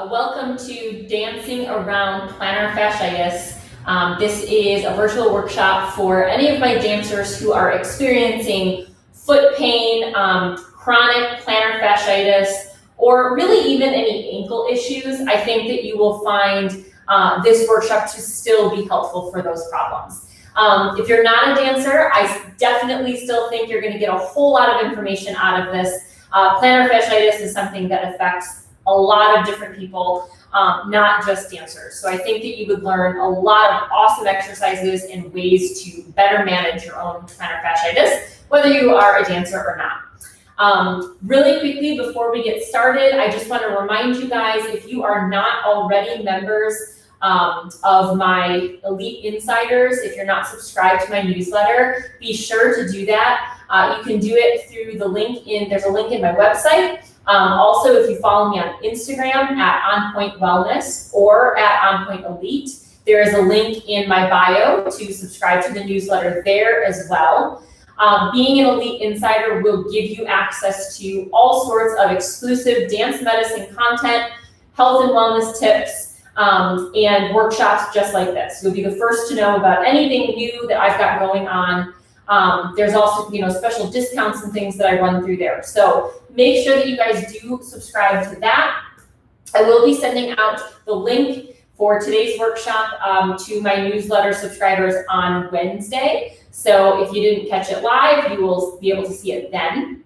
Welcome to Dancing Around Plantar Fasciitis. This is a virtual workshop for any of my dancers who are experiencing foot pain, chronic plantar fasciitis, or really even any ankle issues. I think that you will find this workshop to still be helpful for those problems. If you're not a dancer, I definitely still think you're going to get a whole lot of information out of this. Plantar fasciitis is something that affects a lot of different people, not just dancers. So I think that you would learn a lot of awesome exercises and ways to better manage your own plantar fasciitis, whether you are a dancer or not. Really quickly, before we get started, I just want to remind you guys, if you are not already members of my Elite Insiders, if you're not subscribed to my newsletter, be sure to do that. You can do it through the link there's a link in my website. Also, if you follow me on Instagram at Pointe Wellness or at Pointe Elite, there is a link in my bio to subscribe to the newsletter there as well. Being an Elite Insider will give you access to all sorts of exclusive dance medicine content, health and wellness tips, and workshops just like this. You'll be the first to know about anything new that I've got going on. There's also, special discounts and things that I run through there. So make sure that you guys do subscribe to that. I will be sending out the link for today's workshop to my newsletter subscribers on Wednesday. So if you didn't catch it live, you will be able to see it then.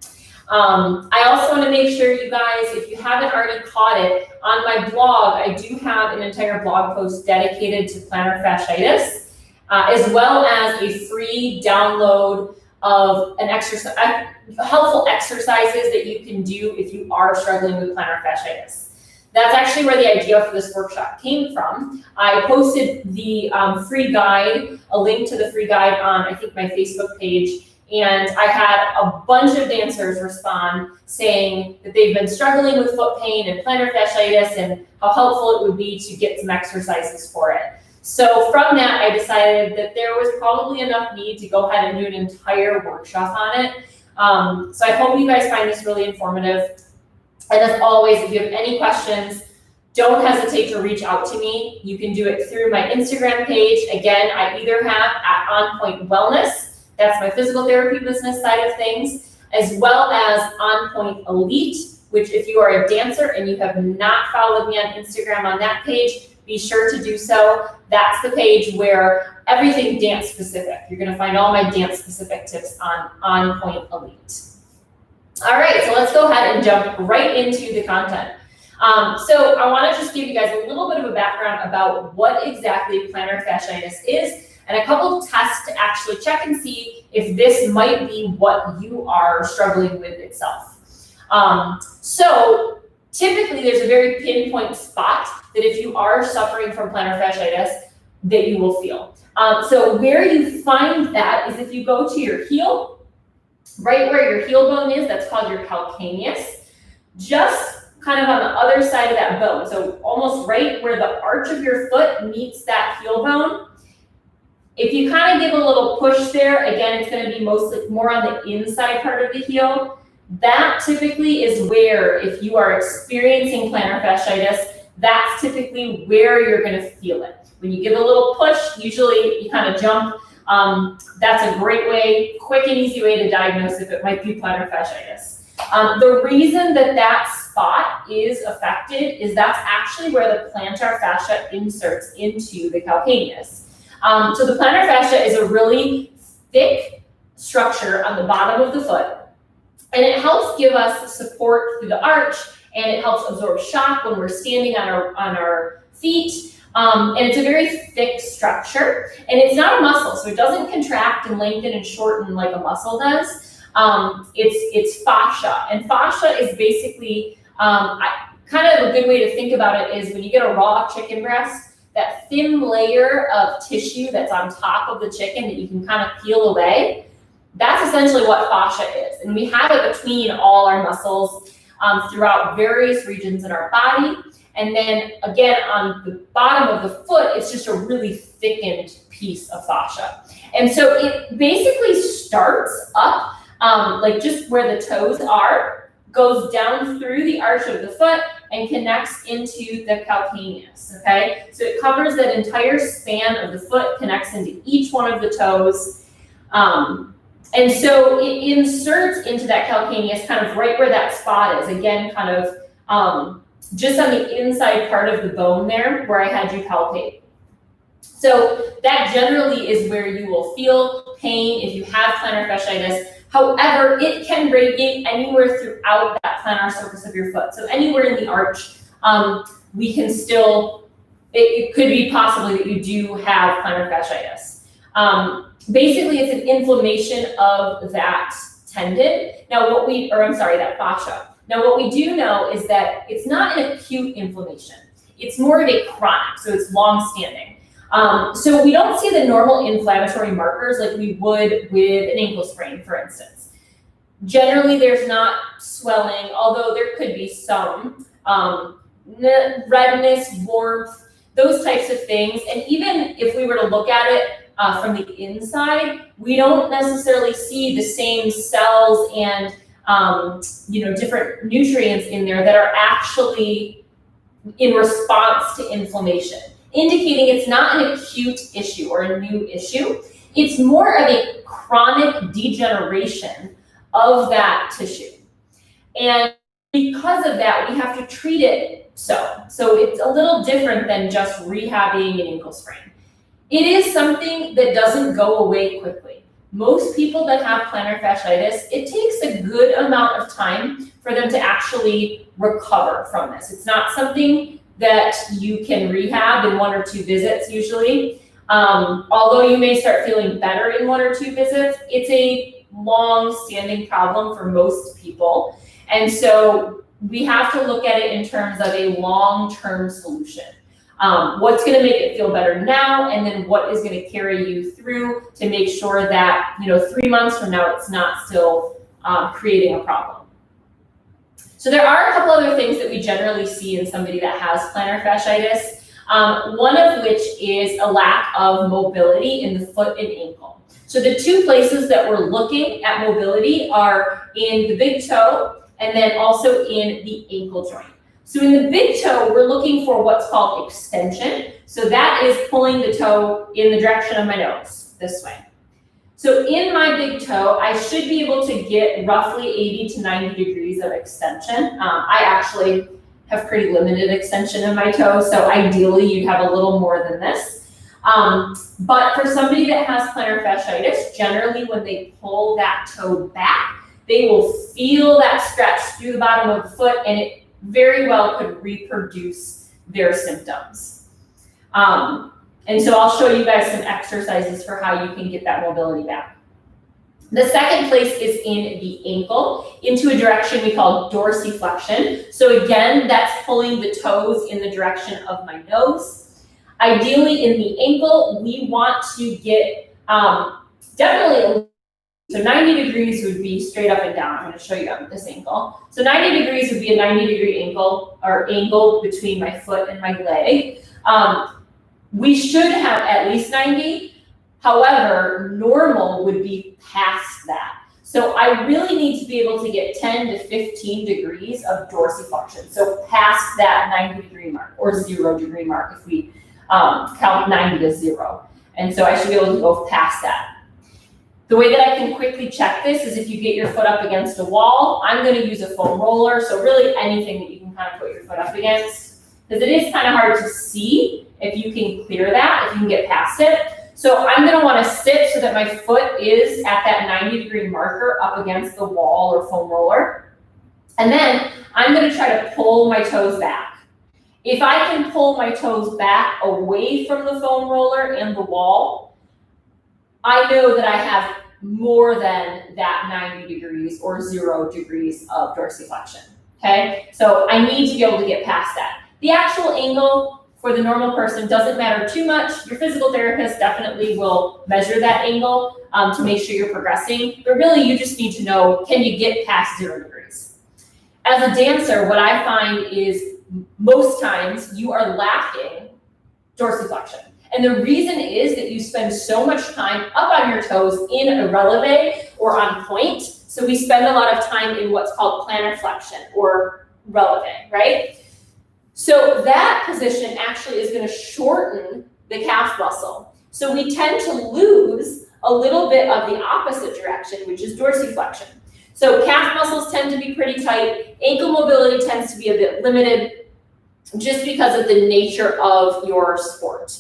I also want to make sure you guys, if you haven't already caught it, on my blog, I do have an entire blog post dedicated to plantar fasciitis, as well as a free download of an exercise, helpful exercises that you can do if you are struggling with plantar fasciitis. That's actually where the idea for this workshop came from. I posted the free guide, a link to the free guide on, I think, my Facebook page, and I had a bunch of dancers respond saying that they've been struggling with foot pain and plantar fasciitis and how helpful it would be to get some exercises for it. So from that, I decided that there was probably enough need to go ahead and do an entire workshop on it. So I hope you guys find this really informative. And as always, if you have any questions, don't hesitate to reach out to me. You can do it through my Instagram page. Again, I either have at Pointe Wellness, that's my physical therapy business side of things, as well as Pointe Elite, which if you are a dancer and you have not followed me on Instagram on that page, be sure to do so. That's the page where everything dance specific. You're going to find all my dance specific tips on Pointe Elite. All right, so let's go ahead and jump right into the content. So I want to just give you guys a little bit of a background about what exactly plantar fasciitis is and a couple of tests to actually check and see if this might be what you are struggling with itself. So typically there's a very pinpoint spot that if you are suffering from plantar fasciitis that you will feel. So where you find that is if you go to your heel, right where your heel bone is, that's called your calcaneus, just kind of on the other side of that bone. So almost right where the arch of your foot meets that heel bone. If you kind of give a little push there, again, it's going to be mostly more on the inside part of the heel. That typically is where, if you are experiencing plantar fasciitis, that's typically where you're going to feel it. When you give a little push, usually you kind of jump. That's a great way, quick and easy way to diagnose if it might be plantar fasciitis. The reason that spot is affected is that's actually where the plantar fascia inserts into the calcaneus. So the plantar fascia is a really thick structure on the bottom of the foot, and it helps give us support through the arch, and it helps absorb shock when we're standing on our feet. And it's a very thick structure, and it's not a muscle, so it doesn't contract and lengthen and shorten like a muscle does. It's fascia, and fascia is basically kind of a good way to think about it is when you get a raw chicken breast, that thin layer of tissue that's on top of the chicken that you can kind of peel away. That's essentially what fascia is, and we have it between all our muscles throughout various regions in our body. And then again, on the bottom of the foot, it's just a really thickened piece of fascia. And so it basically starts up like just where the toes are, goes down through the arch of the foot and connects into the calcaneus, okay? So it covers that entire span of the foot, connects into each one of the toes. And so it inserts into that calcaneus kind of right where that spot is, again, kind of just on the inside part of the bone there where I had you palpate. So that generally is where you will feel pain if you have plantar fasciitis. However, it can radiate anywhere throughout that plantar surface of your foot. So anywhere in the arch, we can still, it could be possibly that you do have plantar fasciitis. Basically, it's an inflammation of that tendon. Now that fascia. Now what we do know is that it's not an acute inflammation. It's more of a chronic, so it's long-standing. So we don't see the normal inflammatory markers like we would with an ankle sprain, for instance. Generally, there's not swelling, although there could be some redness, warmth, those types of things. And even if we were to look at it from the inside, we don't necessarily see the same cells and different nutrients in there that are actually in response to inflammation, indicating it's not an acute issue or a new issue. It's more of a chronic degeneration of that tissue. And because of that, we have to treat it so. So it's a little different than just rehabbing an ankle sprain. It is something that doesn't go away quickly. Most people that have plantar fasciitis, it takes a good amount of time for them to actually recover from this. It's not something that you can rehab in 1 or 2 visits usually. Although you may start feeling better in 1 or 2 visits, it's a long-standing problem for most people. And so we have to look at it in terms of a long-term solution. What's going to make it feel better now, and then what is going to carry you through to make sure that 3 months from now it's not still creating a problem. So there are a couple other things that we generally see in somebody that has plantar fasciitis, one of which is a lack of mobility in the foot and ankle. So the 2 places that we're looking at mobility are in the big toe and then also in the ankle joint. So in the big toe, we're looking for what's called extension. So that is pulling the toe in the direction of my nose, this way. So in my big toe, I should be able to get roughly 80 to 90 degrees of extension. I actually have pretty limited extension in my toe, so ideally you'd have a little more than this. But for somebody that has plantar fasciitis, generally when they pull that toe back, they will feel that stretch through the bottom of the foot, and it very well could reproduce their symptoms. And so I'll show you guys some exercises for how you can get that mobility back. The second place is in the ankle, into a direction we call dorsiflexion. So again, that's pulling the toes in the direction of my nose. Ideally in the ankle, we want to get definitely, so 90 degrees would be straight up and down. I'm going to show you on this ankle. So 90 degrees would be a 90-degree ankle, or angle between my foot and my leg. We should have at least 90. However, normal would be past that. So I really need to be able to get 10 to 15 degrees of dorsiflexion. So past that 90-degree mark, or 0-degree mark if we count 90 to 0. And so I should be able to go past that. The way that I can quickly check this is if you get your foot up against a wall. I'm going to use a foam roller, so really anything that you can kind of put your foot up against, because it is kind of hard to see if you can clear that, if you can get past it. So I'm going to want to sit so that my foot is at that 90-degree marker up against the wall or foam roller. And then I'm going to try to pull my toes back. If I can pull my toes back away from the foam roller and the wall, I know that I have more than that 90 degrees or 0 degrees of dorsiflexion, okay? So I need to be able to get past that. The actual angle for the normal person doesn't matter too much. Your physical therapist definitely will measure that angle to make sure you're progressing, but really you just need to know, can you get past 0 degrees? As a dancer, what I find is most times you are lacking dorsiflexion. And the reason is that you spend so much time up on your toes in a releve or on pointe. So we spend a lot of time in what's called plantar flexion or releve, right? So that position actually is going to shorten the calf muscle. So we tend to lose a little bit of the opposite direction, which is dorsiflexion. So calf muscles tend to be pretty tight. Ankle mobility tends to be a bit limited just because of the nature of your sport.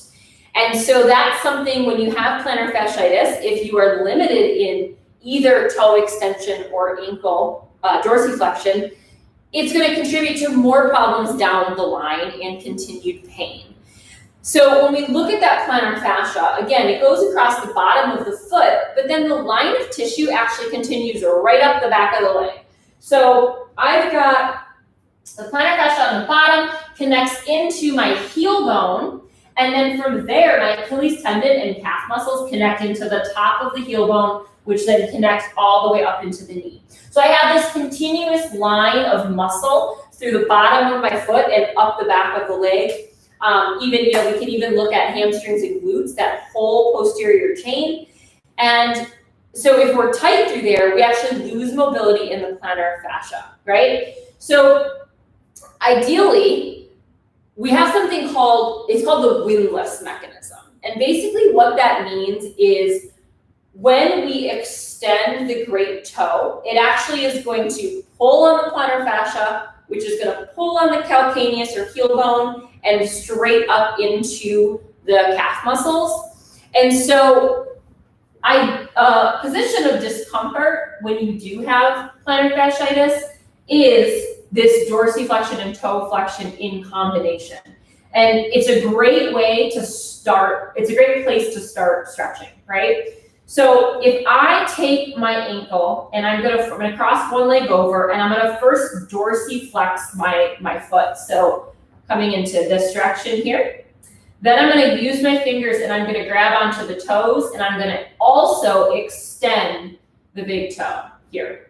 And so that's something when you have plantar fasciitis, if you are limited in either toe extension or ankle dorsiflexion, it's going to contribute to more problems down the line and continued pain. So when we look at that plantar fascia, again, it goes across the bottom of the foot, but then the line of tissue actually continues right up the back of the leg. So I've got the plantar fascia on the bottom, connects into my heel bone, and then from there, my Achilles tendon and calf muscles connect into the top of the heel bone, which then connects all the way up into the knee. So I have this continuous line of muscle through the bottom of my foot and up the back of the leg. We can even look at hamstrings and glutes, that whole posterior chain. And so if we're tight through there, we actually lose mobility in the plantar fascia, right? So ideally, we have something called the windlass mechanism. And basically what that means is when we extend the great toe, it actually is going to pull on the plantar fascia, which is going to pull on the calcaneus or heel bone and straight up into the calf muscles. And so position of discomfort when you do have plantar fasciitis is this dorsiflexion and toe flexion in combination. And it's a great way to start, it's a great place to start stretching, right? So if I take my ankle and I'm gonna cross one leg over and I'm gonna first dorsiflex my foot. So coming into this direction here, then I'm gonna use my fingers and I'm gonna grab onto the toes and I'm gonna also extend the big toe here.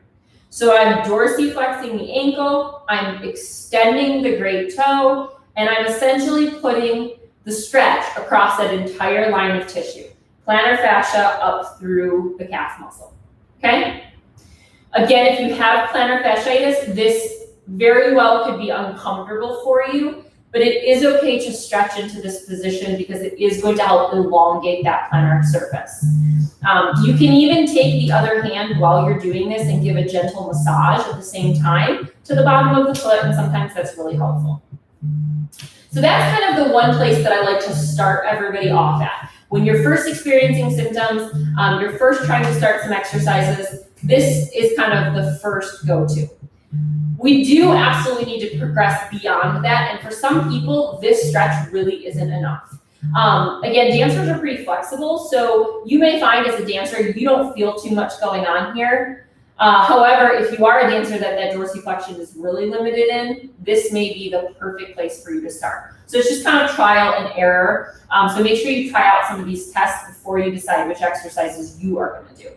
So I'm dorsiflexing the ankle, I'm extending the great toe, and I'm essentially putting the stretch across that entire line of tissue. Plantar fascia up through the calf muscle, okay? Again, if you have plantar fasciitis, this very well could be uncomfortable for you, but it is okay to stretch into this position because it is going to help elongate that plantar surface. You can even take the other hand while you're doing this and give a gentle massage at the same time to the bottom of the foot, and sometimes that's really helpful. So that's kind of the one place that I like to start everybody off at. When you're first experiencing symptoms, you're first trying to start some exercises, this is kind of the first go-to. We do absolutely need to progress beyond that, and for some people, this stretch really isn't enough. Again, dancers are pretty flexible, so you may find as a dancer, you don't feel too much going on here. However, if you are a dancer that dorsiflexion is really limited in, this may be the perfect place for you to start. So it's just kind of trial and error. So make sure you try out some of these tests before you decide which exercises you are going to do.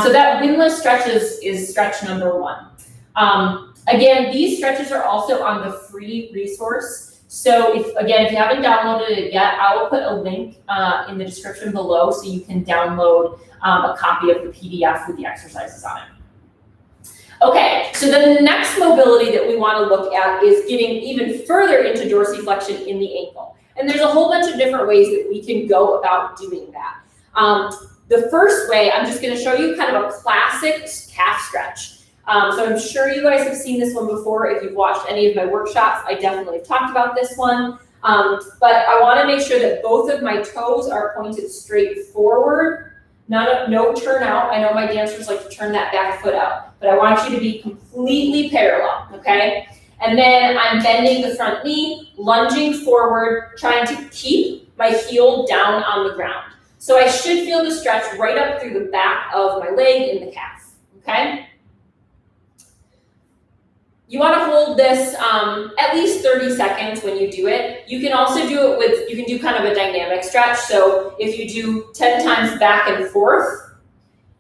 So that windlass stretch is stretch number one. Again, these stretches are also on the free resource. So if you haven't downloaded it yet, I will put a link in the description below so you can download a copy of the PDF with the exercises on it. Okay, so then the next mobility that we want to look at is getting even further into dorsiflexion in the ankle. And there's a whole bunch of different ways that we can go about doing that. The first way, I'm just going to show you kind of a classic calf stretch. So I'm sure you guys have seen this one before. If you've watched any of my workshops, I definitely have talked about this one. But I want to make sure that both of my toes are pointed straight forward. No turn out. I know my dancers like to turn that back foot out, but I want you to be completely parallel, okay? And then I'm bending the front knee, lunging forward, trying to keep my heel down on the ground. So I should feel the stretch right up through the back of my leg in the calf, okay? You want to hold this at least 30 seconds when you do it. You can also do it you can do kind of a dynamic stretch. So if you do 10 times back and forth,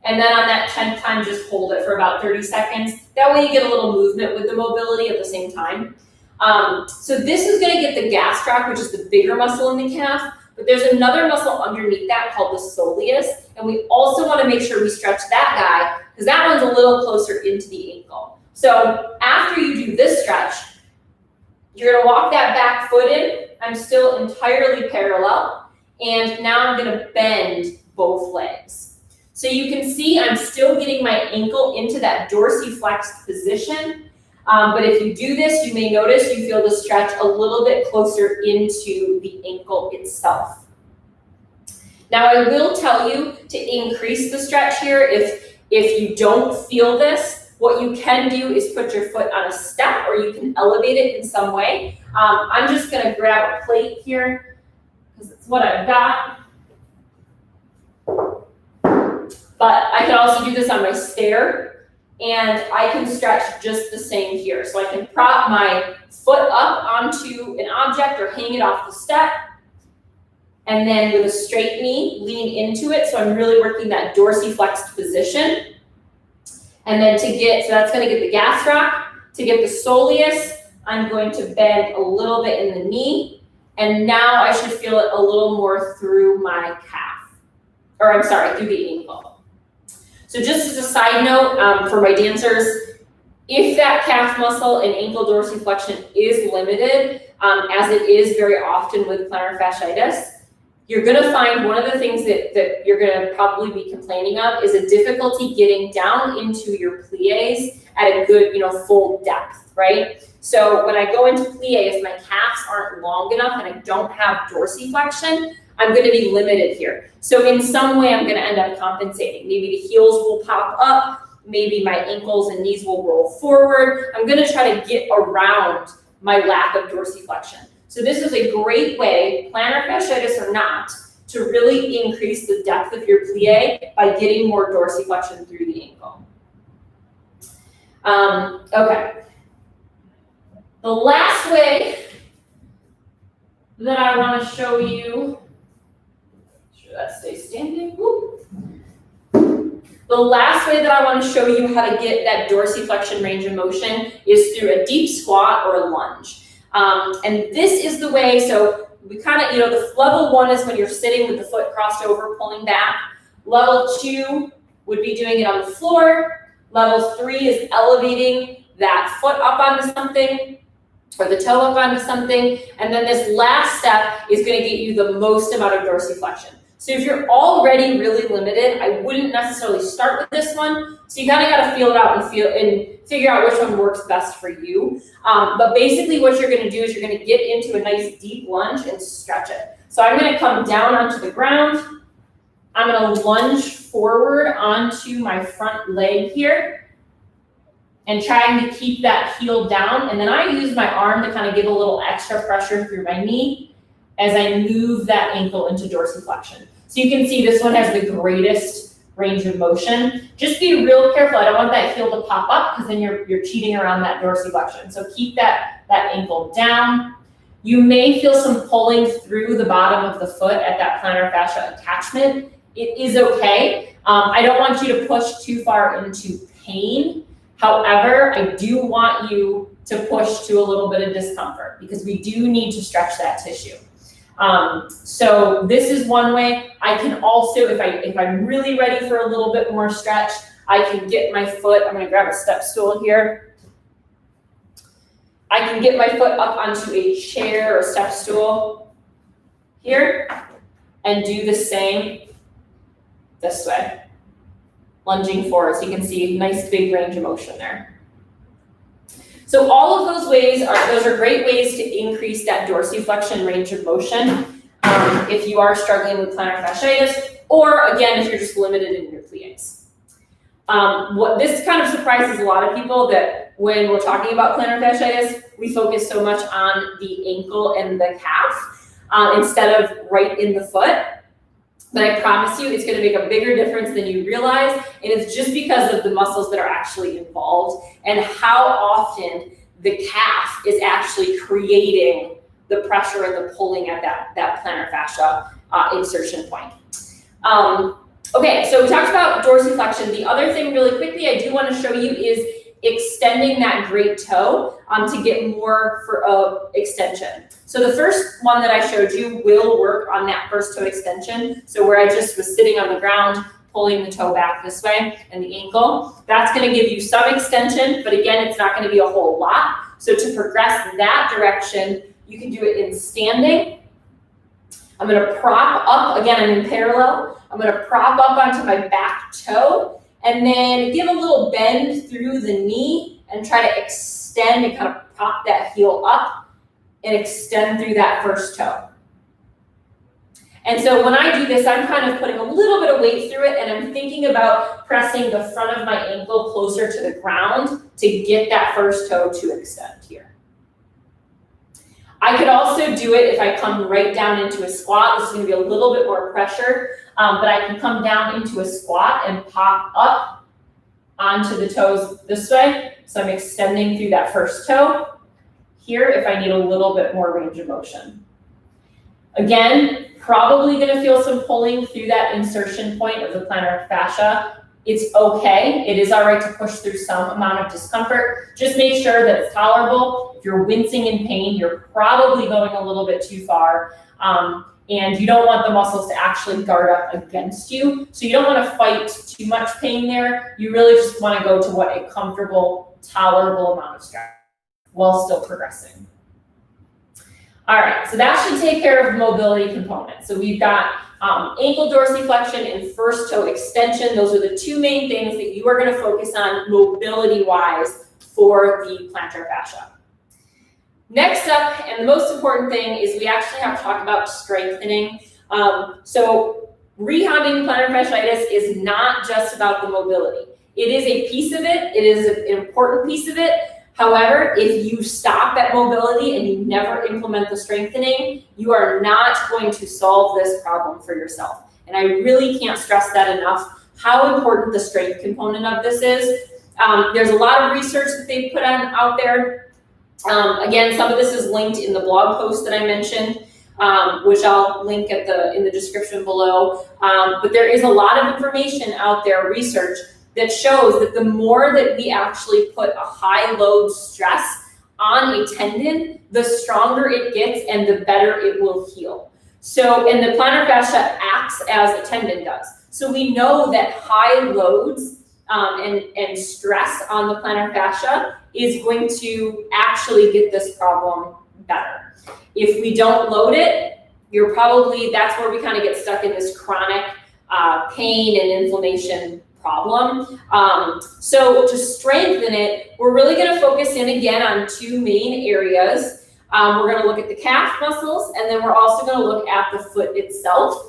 and then on that 10th time, just hold it for about 30 seconds. That way you get a little movement with the mobility at the same time. So this is going to get the gastroc, which is the bigger muscle in the calf, But there's another muscle underneath that called the soleus, and we also want to make sure we stretch that guy because that one's a little closer into the ankle. So after you do this stretch, you're going to walk that back foot in. I'm still entirely parallel, and now I'm going to bend both legs. So you can see I'm still getting my ankle into that dorsiflexed position. But if you do this, you may notice you feel the stretch a little bit closer into the ankle itself. Now I will tell you to increase the stretch here. If you don't feel this, what you can do is put your foot on a step, or you can elevate it in some way. I'm just going to grab a plate here because it's what I've got. But I can also do this on my stair, and I can stretch just the same here. So I can prop my foot up onto an object or hang it off the step, and then with a straight knee, lean into it. So I'm really working that dorsiflexed position. And then so that's going to get the gastroc. To get the soleus, I'm going to bend a little bit in the knee, and now I should feel it a little more through my calf, or I'm sorry, through the ankle. So just as a side note for my dancers, if that calf muscle and ankle dorsiflexion is limited, as it is very often with plantar fasciitis, you're going to find one of the things that you're going to probably be complaining of is a difficulty getting down into your plies at a good, full depth, right? So when I go into plie, if my calves aren't long enough and I don't have dorsiflexion, I'm going to be limited here. So in some way, I'm going to end up compensating. Maybe the heels will pop up. Maybe my ankles and knees will roll forward. I'm going to try to get around my lack of dorsiflexion. So this is a great way, plantar fasciitis or not, to really increase the depth of your plie by getting more dorsiflexion through the ankle. Okay. The last way that I want to show you, that stays standing. Whoop. The last way that I want to show you how to get that dorsiflexion range of motion is through a deep squat or a lunge. And this is the way, so we kind of, the level 1 is when you're sitting with the foot crossed over, pulling back. Level 2 would be doing it on the floor. Level 3 is elevating that foot up onto something, or the toe up onto something. And then this last step is going to get you the most amount of dorsiflexion. So if you're already really limited, I wouldn't necessarily start with this one. So you kind of got to feel it out and figure out which one works best for you. But basically what you're going to do is you're going to get into a nice deep lunge and stretch it. So I'm going to come down onto the ground. I'm going to lunge forward onto my front leg here and trying to keep that heel down. And then I use my arm to kind of give a little extra pressure through my knee as I move that ankle into dorsiflexion. So you can see this one has the greatest range of motion. Just be real careful. I don't want that heel to pop up because then you're cheating around that dorsiflexion. So keep that ankle down. You may feel some pulling through the bottom of the foot at that plantar fascia attachment. It is okay. I don't want you to push too far into pain. However, I do want you to push to a little bit of discomfort because we do need to stretch that tissue. So this is one way. I can also, if I'm really ready for a little bit more stretch, I can get my foot, I'm going to grab a step stool here. I can get my foot up onto a chair or step stool here and do the same this way, lunging forward. So you can see nice big range of motion there. So all of those ways those are great ways to increase that dorsiflexion range of motion if you are struggling with plantar fasciitis, or again, if you're just limited in your plies. What this kind of surprises a lot of people that when we're talking about plantar fasciitis, we focus so much on the ankle and the calf instead of right in the foot. But I promise you, it's going to make a bigger difference than you realize. And it's just because of the muscles that are actually involved and how often the calf is actually creating the pressure and the pulling at that plantar fascia insertion point. Okay, so we talked about dorsiflexion. The other thing really quickly I do want to show you is extending that great toe to get more for extension. So the first one that I showed you will work on that first toe extension. So where I just was sitting on the ground, pulling the toe back this way and the ankle, that's going to give you some extension, but again, it's not going to be a whole lot. So to progress that direction, you can do it in standing. I'm going to prop up, again, I'm in parallel. I'm going to prop up onto my back toe and then give a little bend through the knee and try to extend and kind of pop that heel up and extend through that first toe. And so when I do this, I'm kind of putting a little bit of weight through it, and I'm thinking about pressing the front of my ankle closer to the ground to get that first toe to extend here. I could also do it if I come right down into a squat. This is going to be a little bit more pressure, but I can come down into a squat and pop up onto the toes this way. So I'm extending through that first toe. Here, if I need a little bit more range of motion. Again, probably going to feel some pulling through that insertion point of the plantar fascia. It's okay. It is all right to push through some amount of discomfort. Just make sure that it's tolerable. If you're wincing in pain, you're probably going a little bit too far. And you don't want the muscles to actually guard up against you. So you don't want to fight too much pain there. You really just want to go to what a comfortable, tolerable amount of stress while still progressing. All right, so that should take care of the mobility component. So we've got ankle dorsiflexion and first toe extension. Those are the two main things that you are going to focus on mobility-wise for the plantar fascia. Next up, and the most important thing, is we actually have to talk about strengthening. So rehabbing plantar fasciitis is not just about the mobility. It is a piece of it. It is an important piece of it. However, if you stop at mobility and you never implement the strengthening, you are not going to solve this problem for yourself. And I really can't stress that enough, how important the strength component of this is. There's a lot of research that they put out there. Again, some of this is linked in the blog post that I mentioned, which I'll link in the description below. But there is a lot of information out there, research, that shows that the more that we actually put a high load stress on a tendon, the stronger it gets and the better it will heal. So, and the plantar fascia acts as a tendon does. So we know that high loads and stress on the plantar fascia is going to actually get this problem better. If we don't load it, that's where we kind of get stuck in this chronic pain and inflammation problem. So to strengthen it, we're really going to focus in again on two main areas. We're going to look at the calf muscles, and then we're also going to look at the foot itself.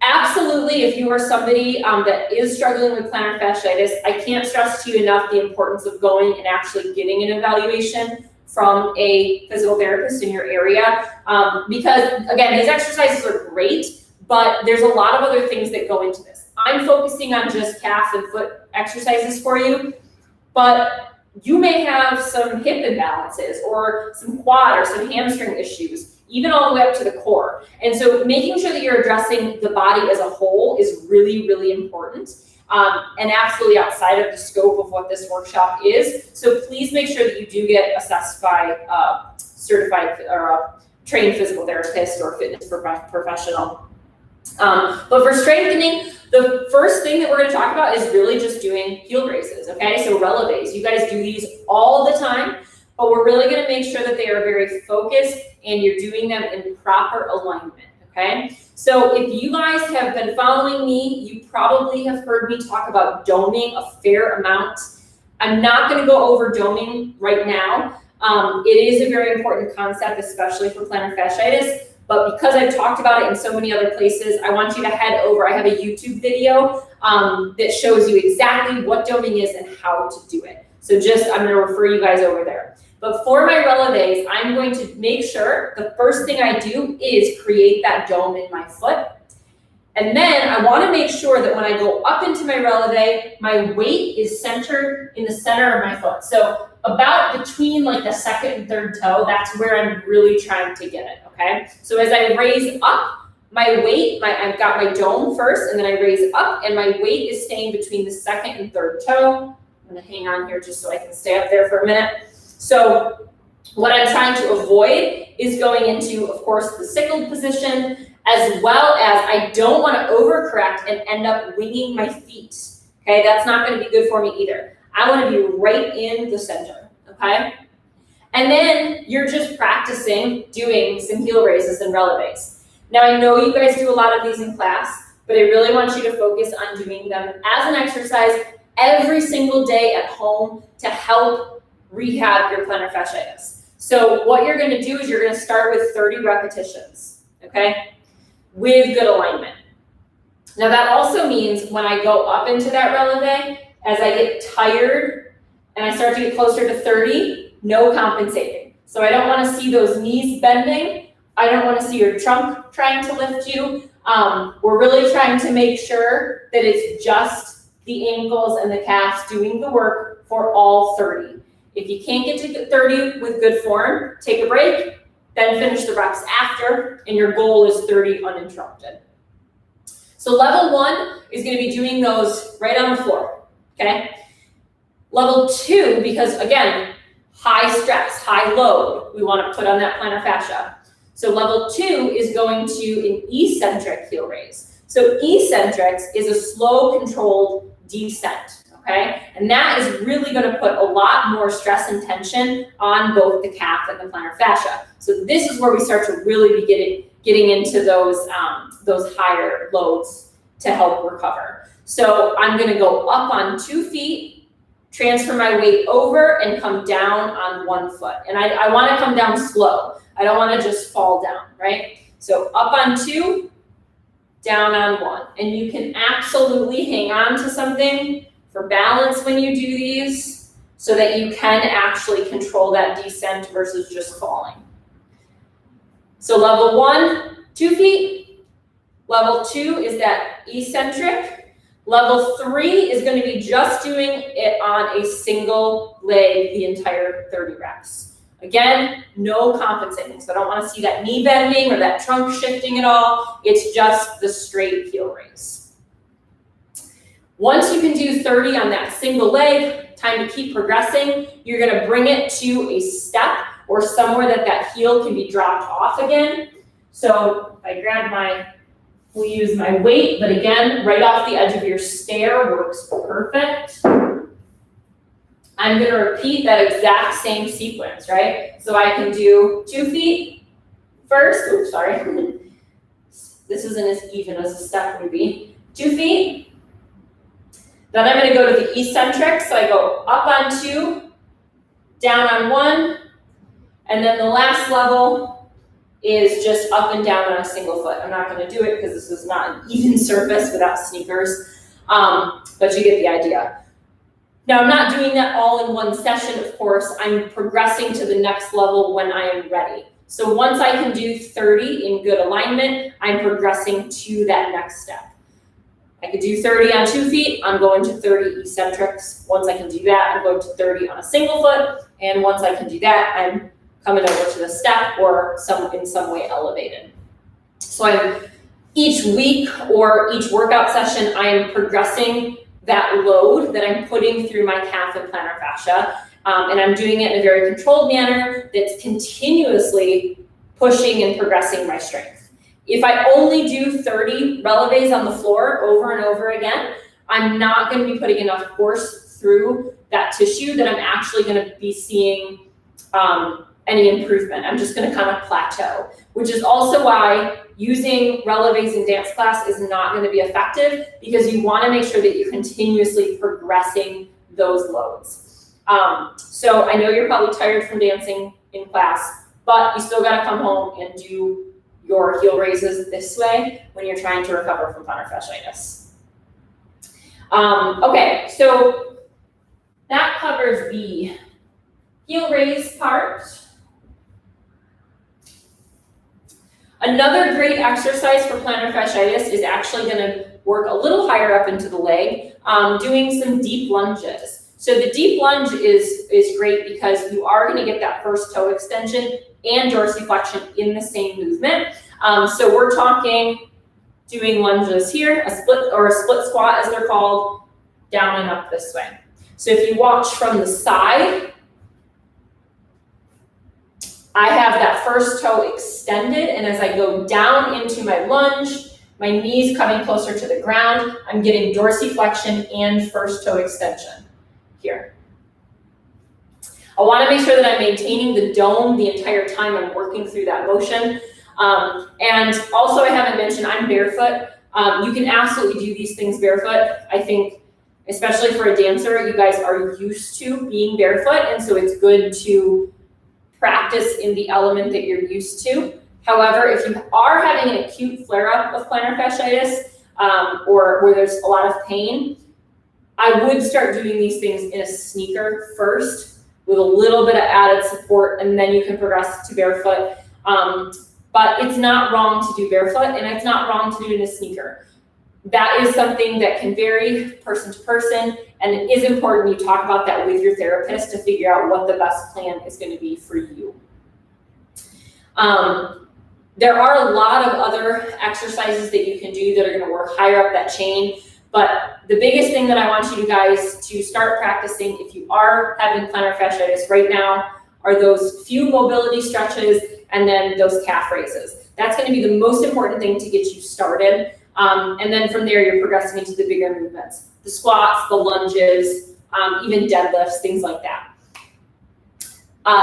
Absolutely, if you are somebody that is struggling with plantar fasciitis, I can't stress to you enough the importance of going and actually getting an evaluation from a physical therapist in your area. Because again, these exercises are great, but there's a lot of other things that go into this. I'm focusing on just calf and foot exercises for you, but you may have some hip imbalances or some quad or some hamstring issues, even all the way up to the core. And so making sure that you're addressing the body as a whole is really, really important, and absolutely outside of the scope of what this workshop is. So please make sure that you do get assessed by a certified or a trained physical therapist or fitness professional. But for strengthening, the first thing that we're going to talk about is really just doing heel raises, okay? So releves. You guys do these all the time, but we're really going to make sure that they are very focused and you're doing them in proper alignment, okay? So if you guys have been following me, you probably have heard me talk about doming a fair amount. I'm not going to go over doming right now. It is a very important concept, especially for plantar fasciitis. But because I've talked about it in so many other places, I want you to head over. I have a YouTube video that shows you exactly what doming is and how to do it. So I'm going to refer you guys over there. But for my releves, I'm going to make sure the first thing I do is create that dome in my foot. And then I want to make sure that when I go up into my releve, my weight is centered in the center of my foot. So about between like the second and third toe, that's where I'm really trying to get it, okay? So as I raise up, my weight, I've got my dome first, and then I raise up, and my weight is staying between the second and third toe. I'm gonna hang on here just so I can stay up there for a minute. So what I'm trying to avoid is going into, of course, the sickled position, as well as I don't want to overcorrect and end up winging my feet. Okay, that's not going to be good for me either. I want to be right in the center. Okay, and then you're just practicing doing some heel raises and releves. Now I know you guys do a lot of these in class, but I really want you to focus on doing them as an exercise every single day at home to help rehab your plantar fasciitis. So what you're going to do is you're going to start with 30 repetitions, okay, with good alignment. Now that also means when I go up into that releve, as I get tired and I start to get closer to 30, no compensating. So I don't want to see those knees bending. I don't want to see your trunk trying to lift you. We're really trying to make sure that it's just the ankles and the calves doing the work for all 30. If you can't get to 30 with good form, take a break, then finish the reps after, and your goal is 30 uninterrupted. So level 1 is going to be doing those right on the floor, okay? Level 2, because again, high stress, high load, we want to put on that plantar fascia. So level 2 is going to an eccentric heel raise. So eccentrics is a slow, controlled descent, okay? And that is really going to put a lot more stress and tension on both the calf and the plantar fascia. So this is where we start to really be getting into those higher loads to help recover. So I'm going to go up on 2 feet, transfer my weight over, and come down on 1 foot. And I want to come down slow. I don't want to just fall down, right? So up on 2, down on 1. And you can absolutely hang on to something for balance when you do these so that you can actually control that descent versus just falling. So level 1, 2 feet. Level 2 is that eccentric. Level 3 is going to be just doing it on a single leg the entire 30 reps. Again, no compensating. So I don't want to see that knee bending or that trunk shifting at all. It's just the straight heel raise. Once you can do 30 on that single leg, time to keep progressing. You're going to bring it to a step or somewhere that heel can be dropped off again. So if I grab we'll use my weight, but again, right off the edge of your stair works perfect. I'm going to repeat that exact same sequence, right? So I can do 2 feet first. Oops, sorry. This isn't as even as a step would be. 2 feet. Then I'm going to go to the eccentric. So I go up on 2, down on 1, and then the last level is just up and down on a single foot. I'm not going to do it because this is not an even surface without sneakers, but you get the idea. Now, I'm not doing that all in one session, of course. I'm progressing to the next level when I am ready. So once I can do 30 in good alignment, I'm progressing to that next step. I could do 30 on 2 feet. I'm going to 30 eccentrics. Once I can do that, I'm going to 30 on a single foot. And once I can do that, I'm coming over to the step or in some way elevated. So each week or each workout session, I am progressing that load that I'm putting through my calf and plantar fascia. And I'm doing it in a very controlled manner that's continuously pushing and progressing my strength. If I only do 30 releves on the floor over and over again, I'm not going to be putting enough force through that tissue that I'm actually going to be seeing any improvement. I'm just going to kind of plateau, which is also why using releves in dance class is not going to be effective, because you want to make sure that you're continuously progressing those loads. So I know you're probably tired from dancing in class, but you still got to come home and do your heel raises this way when you're trying to recover from plantar fasciitis. Okay, so that covers the heel raise part. Another great exercise for plantar fasciitis is actually going to work a little higher up into the leg, doing some deep lunges. So the deep lunge is great because you are going to get that first toe extension and dorsiflexion in the same movement. So we're talking doing lunges here, a split squat as they're called, down and up this way. So if you watch from the side, I have that first toe extended, and as I go down into my lunge, my knees coming closer to the ground, I'm getting dorsiflexion and first toe extension here. I want to make sure that I'm maintaining the dome the entire time I'm working through that motion. And also, I haven't mentioned I'm barefoot. You can absolutely do these things barefoot. I think, especially for a dancer, you guys are used to being barefoot, and so it's good to practice in the element that you're used to. However, if you are having an acute flare-up of plantar fasciitis, or where there's a lot of pain, I would start doing these things in a sneaker first with a little bit of added support, and then you can progress to barefoot. But it's not wrong to do barefoot, and it's not wrong to do it in a sneaker. That is something that can vary person to person, and it is important you talk about that with your therapist to figure out what the best plan is going to be for you. There are a lot of other exercises that you can do that are going to work higher up that chain, but the biggest thing that I want you guys to start practicing if you are having plantar fasciitis right now are those few mobility stretches and then those calf raises. That's going to be the most important thing to get you started. And then from there, you're progressing into the bigger movements, the squats, the lunges, even deadlifts, things like that.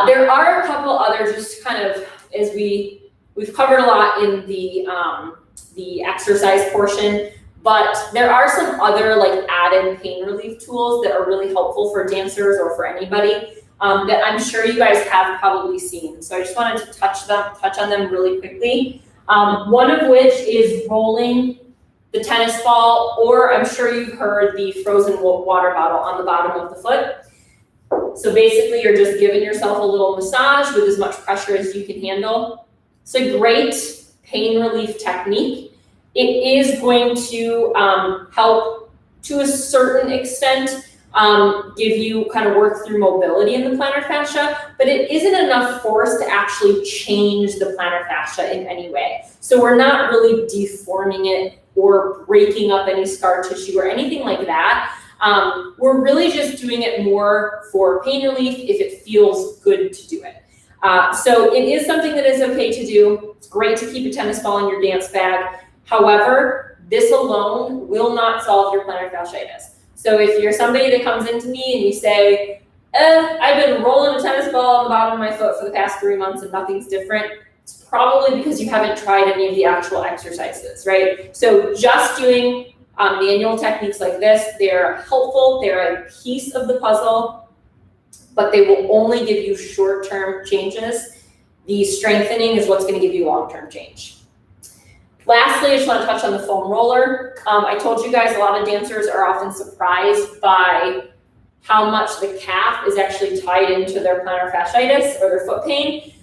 There are a couple other, just kind of, as we've covered a lot in the exercise portion, but there are some other like added pain relief tools that are really helpful for dancers or for anybody that I'm sure you guys have probably seen. So I just wanted to touch on them really quickly. One of which is rolling the tennis ball, or I'm sure you've heard the frozen water bottle on the bottom of the foot. So basically you're just giving yourself a little massage with as much pressure as you can handle. It's a great pain relief technique. It is going to help to a certain extent give you kind of work through mobility in the plantar fascia, but it isn't enough force to actually change the plantar fascia in any way. So we're not really deforming it or breaking up any scar tissue or anything like that. We're really just doing it more for pain relief if it feels good to do it. So it is something that is okay to do. It's great to keep a tennis ball in your dance bag. However, this alone will not solve your plantar fasciitis. So if you're somebody that comes into me and you say, I've been rolling a tennis ball on the bottom of my foot for the past 3 months and nothing's different, it's probably because you haven't tried any of the actual exercises, right? So just doing manual techniques like this, they're helpful, they're a piece of the puzzle, but they will only give you short-term changes. The strengthening is what's going to give you long-term change. Lastly, I just want to touch on the foam roller. I told you guys a lot of dancers are often surprised by how much the calf is actually tied into their plantar fasciitis or their foot pain.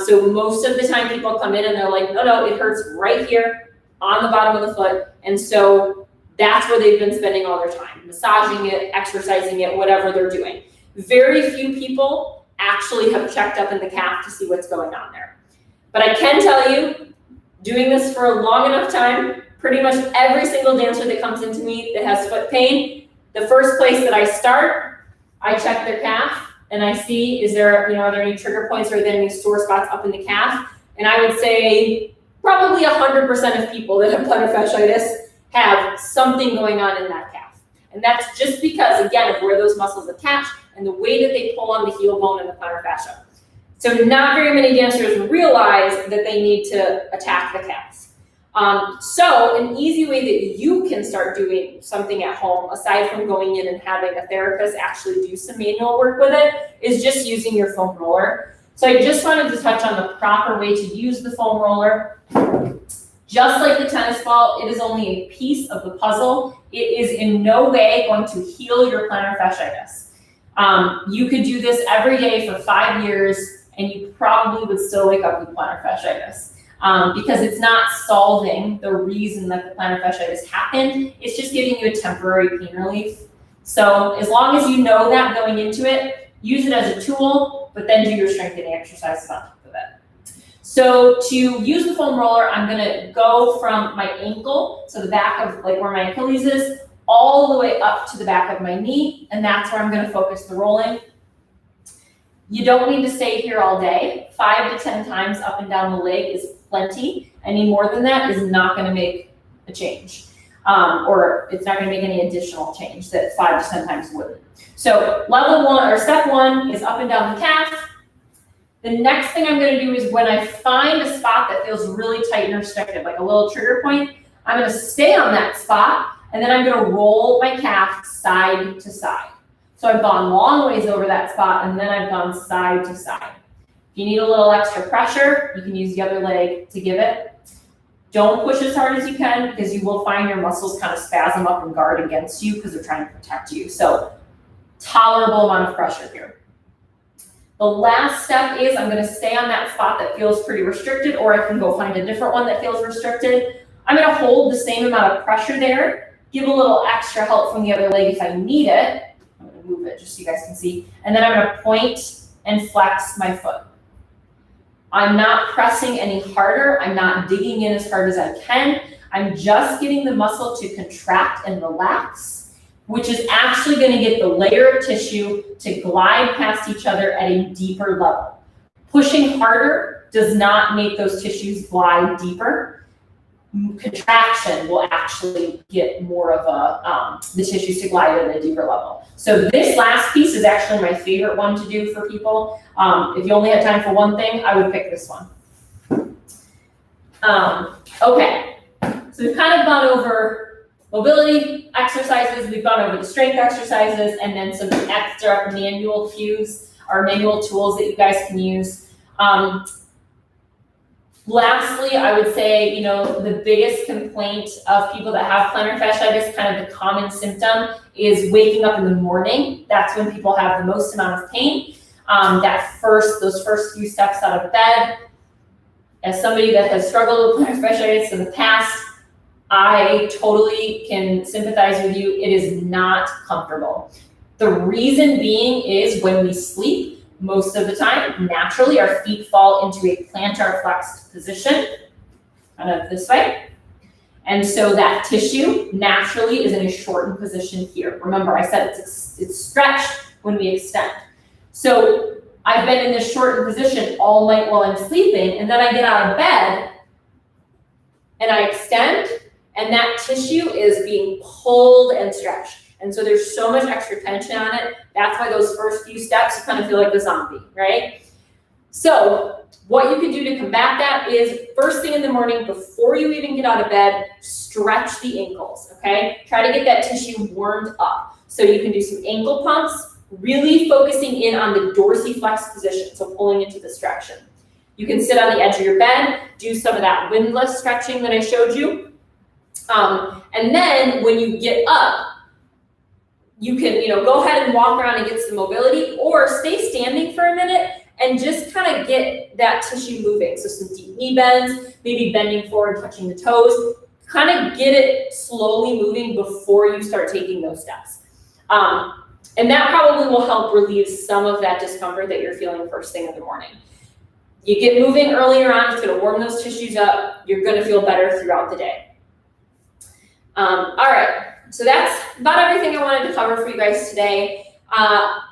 So most of the time people come in and they're like, no, it hurts right here on the bottom of the foot. And so that's where they've been spending all their time, massaging it, exercising it, whatever they're doing. Very few people actually have checked up in the calf to see what's going on there. But I can tell you, doing this for a long enough time, pretty much every single dancer that comes into me that has foot pain, the first place that I start, I check their calf and I see, are there any trigger points or are there any sore spots up in the calf? And I would say probably 100% of people that have plantar fasciitis have something going on in that calf. And that's just because, again, of where those muscles attach and the way that they pull on the heel bone and the plantar fascia. So not very many dancers realize that they need to attack the calves. So an easy way that you can start doing something at home, aside from going in and having a therapist actually do some manual work with it, is just using your foam roller. So I just wanted to touch on the proper way to use the foam roller. Just like the tennis ball, it is only a piece of the puzzle. It is in no way going to heal your plantar fasciitis. You could do this every day for 5 years, and you probably would still wake up with plantar fasciitis because it's not solving the reason that the plantar fasciitis happened. It's just giving you a temporary pain relief. So as long as you know that going into it, use it as a tool, but then do your strengthening exercises on top of it. So to use the foam roller, I'm going to go from my ankle, so the back of like where my Achilles is, all the way up to the back of my knee, and that's where I'm gonna focus the rolling. You don't need to stay here all day. 5 to 10 times up and down the leg is plenty. Any more than that is not gonna make a change. Or it's not gonna make any additional change that 5 to 10 times wouldn't. So level one, or step one, is up and down the calf. The next thing I'm gonna do is when I find a spot that feels really tight and restricted, like a little trigger point, I'm gonna stay on that spot, and then I'm gonna roll my calf side to side. So I've gone long ways over that spot, and then I've gone side to side. If you need a little extra pressure, you can use the other leg to give it. Don't push as hard as you can, because you will find your muscles kind of spasm up and guard against you because they're trying to protect you. So tolerable amount of pressure here. The last step is I'm gonna stay on that spot that feels pretty restricted, or I can go find a different one that feels restricted. I'm gonna hold the same amount of pressure there, give a little extra help from the other leg if I need it. I'm gonna move it just so you guys can see. And then I'm gonna point and flex my foot. I'm not pressing any harder. I'm not digging in as hard as I can. I'm just getting the muscle to contract and relax, which is actually going to get the layer of tissue to glide past each other at a deeper level. Pushing harder does not make those tissues glide deeper. Contraction will actually get more of the tissues to glide at a deeper level. So this last piece is actually my favorite one to do for people. If you only had time for one thing, I would pick this one. Okay, so we've kind of gone over mobility exercises, we've gone over the strength exercises, and then some extra manual cues or manual tools that you guys can use. Lastly, I would say, the biggest complaint of people that have plantar fasciitis, kind of the common symptom, is waking up in the morning. That's when people have the most amount of pain. Those first few steps out of bed. As somebody that has struggled with plantar fasciitis in the past, I totally can sympathize with you. It is not comfortable. The reason being is when we sleep, most of the time, naturally, our feet fall into a plantar flexed position, kind of this way. And so that tissue naturally is in a shortened position here. Remember, I said it's stretched when we extend. So I've been in this shortened position all night while I'm sleeping, and then I get out of bed and I extend, and that tissue is being pulled and stretched. And so there's so much extra tension on it. That's why those first few steps, you kind of feel like the zombie, right? So what you can do to combat that is first thing in the morning, before you even get out of bed, stretch the ankles, okay? Try to get that tissue warmed up. So you can do some ankle pumps, really focusing in on the dorsiflex position, so pulling into this direction. You can sit on the edge of your bed, do some of that windlass stretching that I showed you. And then when you get up, you can, go ahead and walk around and get some mobility, or stay standing for a minute and just kind of get that tissue moving. So some deep knee bends, maybe bending forward, touching the toes, kind of get it slowly moving before you start taking those steps. And that probably will help relieve some of that discomfort that you're feeling first thing in the morning. You get moving earlier on, it's gonna warm those tissues up, you're gonna feel better throughout the day. All right. So that's about everything I wanted to cover for you guys today.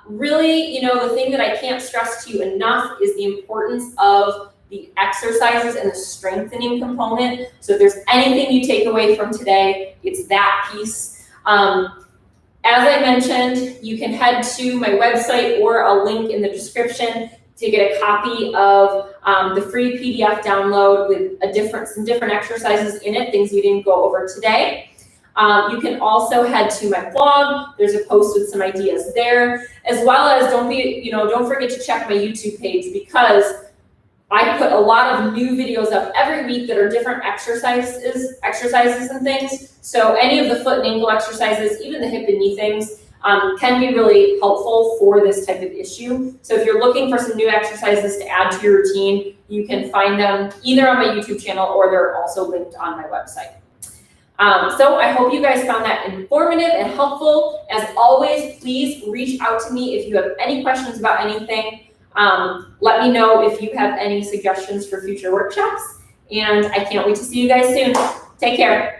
Really, the thing that I can't stress to you enough is the importance of the exercises and the strengthening component. So if there's anything you take away from today, it's that piece. As I mentioned, you can head to my website or a link in the description to get a copy of the free PDF download with some different exercises in it, things we didn't go over today. You can also head to my blog. There's a post with some ideas there, as well as don't forget to check my YouTube page, because I put a lot of new videos up every week that are different exercises and things. So any of the foot and ankle exercises, even the hip and knee things, can be really helpful for this type of issue. So if you're looking for some new exercises to add to your routine, you can find them either on my YouTube channel, or they're also linked on my website. So I hope you guys found that informative and helpful. As always, please reach out to me if you have any questions about anything. Let me know if you have any suggestions for future workshops, and I can't wait to see you guys soon. Take care.